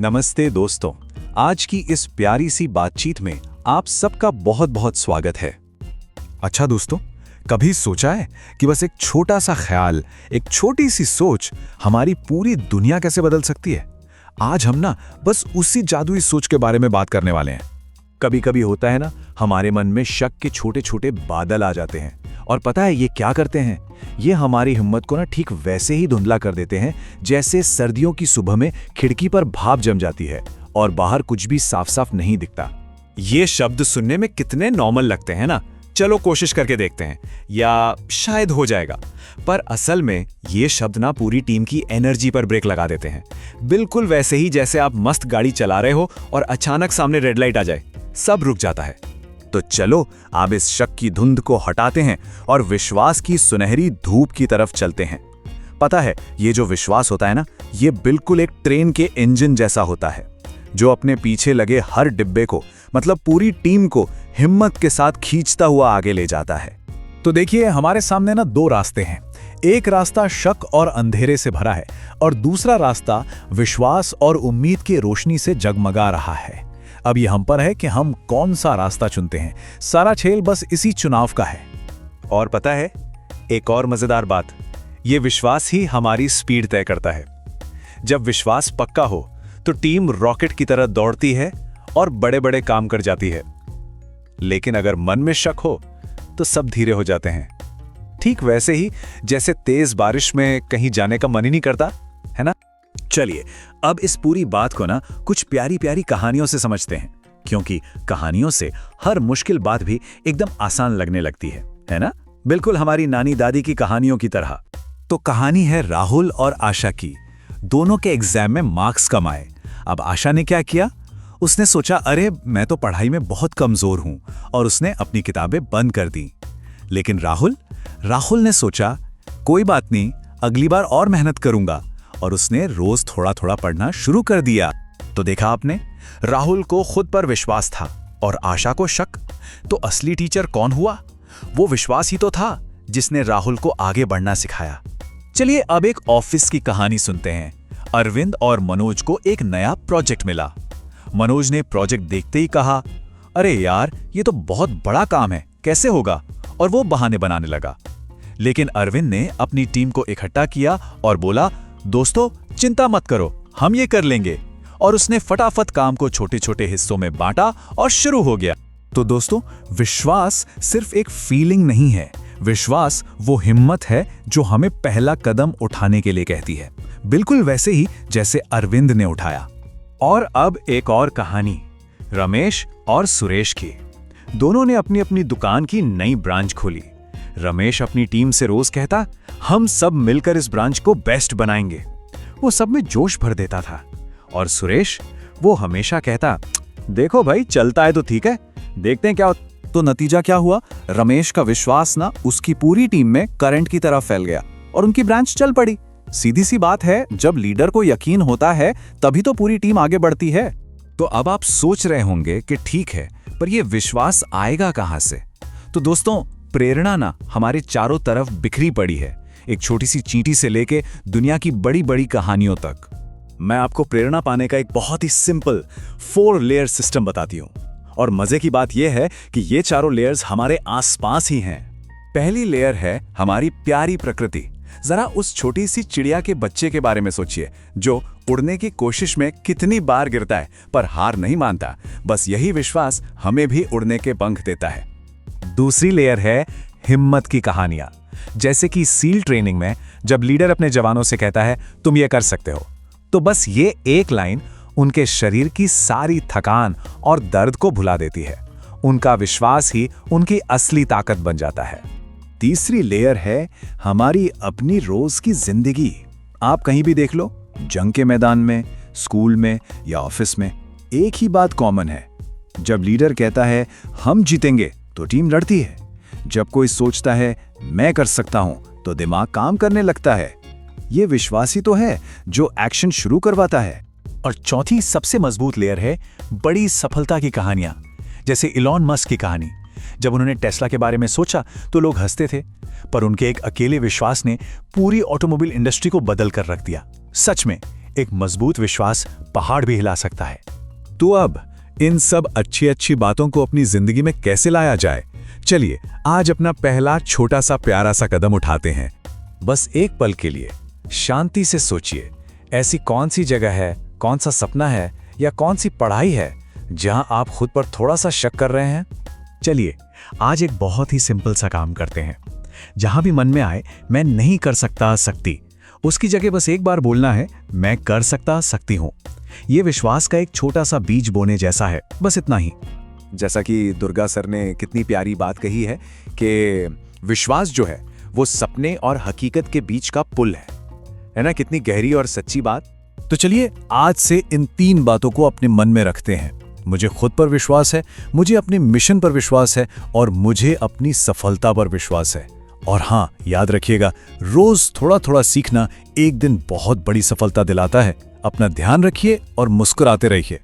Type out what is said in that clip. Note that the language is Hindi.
नमस्ते दोस्तों, आज की इस प्यारी सी बातचीत में आप सबका बहुत बहुत स्वागत है। अच्छा दोस्तों, कभी सोचा है कि बस एक छोटा सा ख्याल, एक छोटी सी सोच हमारी पूरी दुनिया कैसे बदल सकती है? आज हम ना बस उसी जादुई सोच के बारे में बात करने वाले हैं। कभी कभी होता है ना, हमारे मन में शक के छोटे छोटे बादल आ जाते हैं और पता है ये क्या करते हैं? ये हमारी हिम्मत को ना ठीक वैसे ही धुंधला कर देते हैं जैसे सर्दियों की सुबह में खिड़की पर भाप जम जाती है और बाहर कुछ भी साफ साफ नहीं दिखता। ये शब्द सुनने में कितने नॉर्मल लगते हैं ना, चलो कोशिश करके देखते हैं या शायद हो जाएगा। पर असल में ये शब्द ना पूरी टीम की एनर्जी पर ब्रेक लगा देते हैं। बिल्कुल वैसे ही जैसे आप मस्त गाड़ी चला रहे हो और अचानक सामने रेड लाइट आ जाए, सब रुक जाता है। तो चलो अब इस शक की धुंध को हटाते हैं और विश्वास की सुनहरी धूप की तरफ चलते हैं। पता है, ये जो विश्वास होता है ना, ये बिल्कुल एक ट्रेन के इंजन जैसा होता है जो अपने पीछे लगे हर डिब्बे को, मतलब पूरी टीम को हिम्मत के साथ खींचता हुआ आगे ले जाता है। तो देखिए, हमारे सामने ना दो रास्ते हैं। एक रास्ता शक और अंधेरे से भरा है और दूसरा रास्ता विश्वास और उम्मीद की रोशनी से जगमगा रहा है। अब ये हम पर है कि हम कौन सा रास्ता चुनते हैं। सारा खेल बस इसी चुनाव का है। और पता है एक और मजेदार बात, ये विश्वास ही हमारी स्पीड तय करता है। जब विश्वास पक्का हो तो टीम रॉकेट की तरह दौड़ती है और बड़े बड़े काम कर जाती है। लेकिन अगर मन में शक हो तो सब धीरे हो जाते हैं। ठीक वैसे ही जैसे तेज बारिश में कहीं जाने का मन ही नहीं करता, है ना? चलिए अब इस पूरी बात को ना कुछ प्यारी प्यारी कहानियों से समझते हैं, क्योंकि कहानियों से हर मुश्किल बात भी एकदम आसान लगने लगती है ना? बिल्कुल हमारी नानी दादी की कहानियों की तरह। तो कहानी है राहुल और आशा की। दोनों के एग्जाम में मार्क्स कम आए। अब आशा ने क्या किया? उसने सोचा, अरे मैं तो पढ़ाई में बहुत कमजोर हूं, और उसने अपनी किताबें बंद कर दी। लेकिन राहुल ने सोचा, कोई बात नहीं, अगली बार और मेहनत करूंगा, और उसने रोज थोड़ा थोड़ा पढ़ना शुरू कर दिया। तो देखा आपने, राहुल को खुद पर विश्वास था और आशा को शक। तो असली टीचर कौन हुआ? वो विश्वास ही तो था जिसने राहुल को आगे बढ़ना सिखाया। चलिए अब एक ऑफिस की कहानी सुनते हैं। अरविंद और मनोज को एक नया प्रोजेक्ट मिला। मनोज ने प्रोजेक्ट देखते ही कहा, अरे यार ये तो बहुत बड़ा काम है, कैसे होगा? और वो बहाने बनाने लगा। लेकिन अरविंद ने अपनी टीम को इकट्ठा किया और बोला, दोस्तों चिंता मत करो, हम ये कर लेंगे। और उसने फटाफट काम को छोटे छोटे हिस्सों में बांटा और शुरू हो गया। तो दोस्तों, विश्वास सिर्फ एक फीलिंग नहीं है। विश्वास वो हिम्मत है जो हमें पहला कदम उठाने के लिए कहती है, बिल्कुल वैसे ही जैसे अरविंद ने उठाया। और अब एक और कहानी, रमेश और सुरेश की। दोनों ने अपनी अपनी दुकान की नई ब्रांच खोली। रमेश अपनी टीम से रोज कहता, हम सब मिलकर इस ब्रांच को बेस्ट बनाएंगे। वो सब में जोश भर देता था। और सुरेश, वो हमेशा कहता, देखो भाई चलता है तो ठीक है, देखते हैं क्या होता। तो नतीजा क्या हुआ? रमेश का विश्वास ना उसकी पूरी टीम में करंट की तरह फैल गया और उनकी ब्रांच चल पड़ी। सीधी सी बात है, जब लीडर को यकीन होता है तभी तो पूरी टीम आगे बढ़ती है। तो अब आप सोच रहे होंगे कि ठीक है, पर यह विश्वास आएगा कहां से? तो दोस्तों, प्रेरणा ना हमारे चारों तरफ बिखरी पड़ी है, एक छोटी सी चींटी से लेके दुनिया की बड़ी बड़ी कहानियों तक। मैं आपको प्रेरणा पाने का एक बहुत ही सिंपल 4 लेयर सिस्टम बताती हूँ। और मजे की बात यह है कि ये चारों लेयर्स हमारे आसपास ही हैं। पहली लेयर है हमारी प्यारी प्रकृति। जरा उस छोटी सी चिड़िया के बच्चे के बारे में सोचिए, जो उड़ने की कोशिश में कितनी बार गिरता है पर हार नहीं मानता। बस यही विश्वास हमें भी उड़ने के पंख देता है। दूसरी लेयर है हिम्मत की कहानियां, जैसे कि सील ट्रेनिंग में जब लीडर अपने जवानों से कहता है, तुम ये कर सकते हो, तो बस ये एक लाइन उनके शरीर की सारी थकान और दर्द को भुला देती है। उनका विश्वास ही उनकी असली ताकत बन जाता है। तीसरी लेयर है हमारी अपनी रोज की जिंदगी। आप कहीं भी देख लो, जंग के मैदान में, स्कूल में या ऑफिस में, एक ही बात कॉमन है। जब लीडर कहता है हम जीतेंगे तो टीम लड़ती है। जब कोई सोचता है मैं कर सकता हूं तो दिमाग काम करने लगता है। ये विश्वास ही तो है जो एक्शन शुरू करवाता है। और चौथी सबसे मजबूत लेयर है बड़ी सफलता की कहानियां, जैसे इलॉन मस्क की कहानी। जब उन्होंने टेस्ला के बारे में सोचा तो लोग हंसते थे, पर उनके एक अकेले विश्वास ने पूरी ऑटोमोबाइल इंडस्ट्री को बदल कर रख दिया। सच में एक मजबूत विश्वास पहाड़ भी हिला सकता है। तो अब इन सब अच्छी अच्छी बातों को अपनी जिंदगी में कैसे लाया जाए, चलिए आज अपना पहला छोटा सा प्यारा सा कदम उठाते हैं। बस एक पल के लिए शांति से सोचिए, ऐसी कौन सी जगह है, कौन सा सपना है या कौन सी पढ़ाई है जहां आप खुद पर थोड़ा सा शक कर रहे हैं। चलिए आज एक बहुत ही सिंपल सा काम करते हैं। जहां भी मन में आए मैं नहीं कर सकता सकती, उसकी जगह बस एक बार बोलना है मैं कर सकता सकती हूं। यह विश्वास का एक छोटा सा बीज बोने जैसा है, बस इतना ही। जैसा कि दुर्गा सर ने कितनी प्यारी बात कही है कि विश्वास जो है वो सपने और हकीकत के बीच का पुल है ना? कितनी गहरी और सच्ची बात। तो चलिए आज से इन 3 बातों को अपने मन में रखते हैं। मुझे खुद पर विश्वास है, मुझे अपने मिशन पर विश्वास है और मुझे अपनी सफलता पर विश्वास है। और हाँ, याद रखिएगा, रोज थोड़ा थोड़ा सीखना एक दिन बहुत बड़ी सफलता दिलाता है। अपना ध्यान रखिए और मुस्कुराते रहिए।